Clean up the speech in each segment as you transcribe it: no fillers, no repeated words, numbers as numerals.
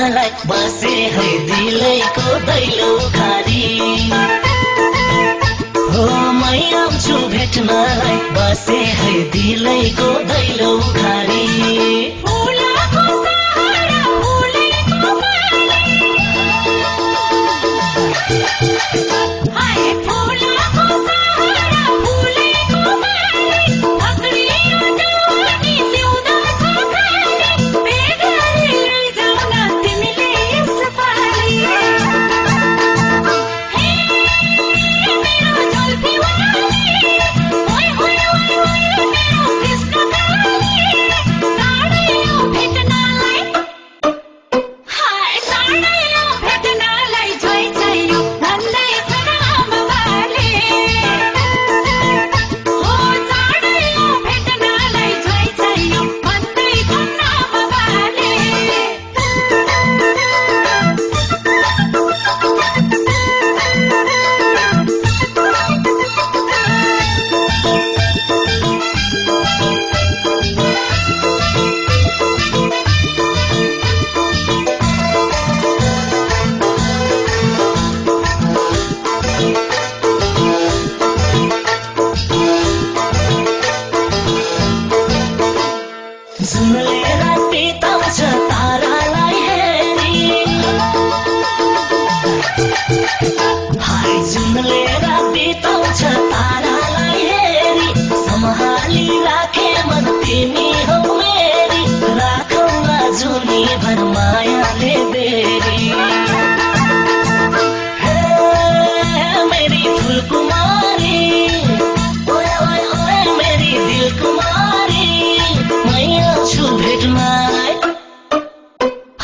भेट्नलाई बसे है दिलैको दैलो खारी हो मै आउँछु भेट्नलाई बसे है दिलैको दैलो खारी जुनले रात बिताउँछ तारालाई हेरी हाय जुनले रात बिताउँछ तारालाई हेरी सम्हाली राखे मन तिमी हौ मेरी राखौँला जुनी भर मायाले बेरी हे मेरी फुलकुमारी ओए ओए ओए मेरी दिलकुमारी मै आउँछु भेट्नलाई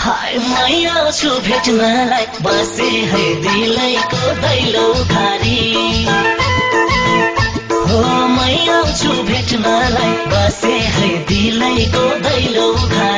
हाय मै आउँछु भेट्नलाई बसे है दिलैको दैलो खारी हो मै आउँछु भेट्नलाई बसे है दिलैको दैलो खारी